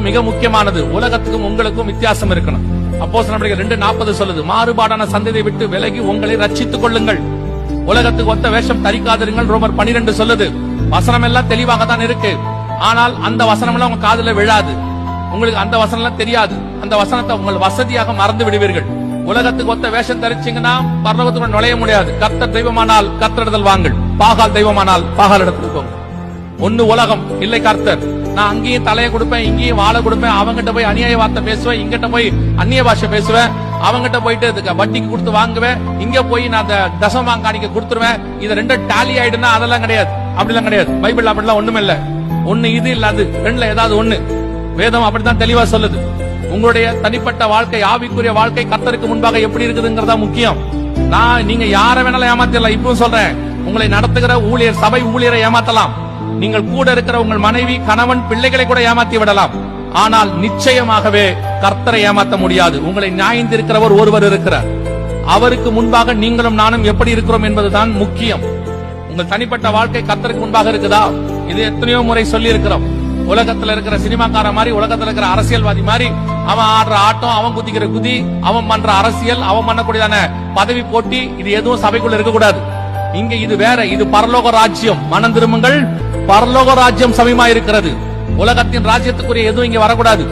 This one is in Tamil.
மிக முக்கியமானது. உலகத்துக்கும் உங்களுக்கும் வித்தியாசம் இருக்கணும். அப்போஸ்தலர் 2:40 சொல்லுது, மாறுபாடான சந்ததியை விட்டு விலகி உங்களை ரட்சித்துக் கொள்ளுங்கள், உலகத்துக்கு ஒத்த வேஷம் தரிக்காதிருங்கள். ரோமர் 12 சொல்லுது. வசனம் எல்லாம் தெளிவாக தான் இருக்கு. ஆனால் அந்த வசனம் எல்லாம் உங்க காதுல விழாது. உங்களுக்கு அந்த வசனம் எல்லாம் தெரியாது. அந்த வசனத்தை உங்கள் வசதியாக மறந்து விடுவீர்கள். உலகத்துக்கு ஒத்த வேஷம் தரிச்சீங்கன்னா பரலோகத்துக்குள்ள நுழைய முடியாது. கர்த்தர் தெய்வமானால் கர்த்தரிடத்தில் வாங்கள், பாகால் தெய்வமானால் பாகால் இடத்துக்கு போங்க. ஒன்னு உலகம், இல்லை கர்த்தர். நான் அங்கேயும் தலையை கொடுப்பேன், இங்கேயும் வாழை கொடுப்பேன். அவங்கிட்ட போய் அநியாய வார்த்தை பேசுவேன், இங்கிட்ட போய் அந்நிய பாஷை பேசுவேன். அவங்கிட்ட போயிட்டு வட்டிக்கு கொடுத்து வாங்குவேன், இங்க போய் நான் அந்த தசமபாகம் காணிக்க கொடுத்துருவேன். இது ரெண்டு டாலி ஆயிடுனா அதெல்லாம் கிடையாது. அப்படிலாம் கிடையாது. பைபிள் அப்படிலாம் ஒண்ணுமே இல்ல. ஒண்ணு இது இல்ல அது, ரெண்டுல ஏதாவது ஒண்ணு. வேதம் அப்படித்தான் தெளிவா சொல்லுது. உங்களுடைய தனிப்பட்ட வாழ்க்கை, ஆவிக்குரிய வாழ்க்கை கர்த்தருக்கு முன்பாக எப்படி இருக்குதுங்கிறதா முக்கியம். நீங்க யார வேணாலும் ஏமாத்தலாம். இப்பவும் சொல்றேன், உங்களை நடத்துகிற ஊழியர், சபை ஊழியரை ஏமாத்தலாம். நீங்கள் கூட இருக்கிற உங்கள் மனைவி, கணவன், பிள்ளைகளை கூட ஏமாத்தி விடலாம். ஆனால் நிச்சயமாகவே கர்த்தரை ஏமாத்த முடியாது. உங்களை நியாயந்திருக்கிறவர் ஒருவர் இருக்கிறார். அவருக்கு முன்பாக நீங்களும் நானும் எப்படி இருக்கிறோம் என்பதுதான் முக்கியம். உங்கள் தனிப்பட்ட வாழ்க்கை கர்த்தருக்கு முன்பாக இருக்குதா? இது எத்தனையோ முறை சொல்லி இருக்கிறோம். உலகத்துல இருக்கிற சினிமாக்கார மாதிரி, உலகத்துல இருக்கிற அரசியல்வாதி மாதிரி, அவன் ஆடுற ஆட்டம், அவன் குதிக்கிற குதி, அவன் பண்ற அரசியல், அவன் பண்ணக்கூடியதான பதவி போட்டி, இது எதுவும் சபைக்குள்ள இருக்கக்கூடாது. இங்க இது வேற. இது பரலோக ராஜ்யம். மனம் திரும்புங்கள், பரலோக ராஜ்யம் சமீபமா இருக்கிறது. உலகத்தின் ராஜ்யத்துக்குரிய எதுவும் இங்க வரக்கூடாது.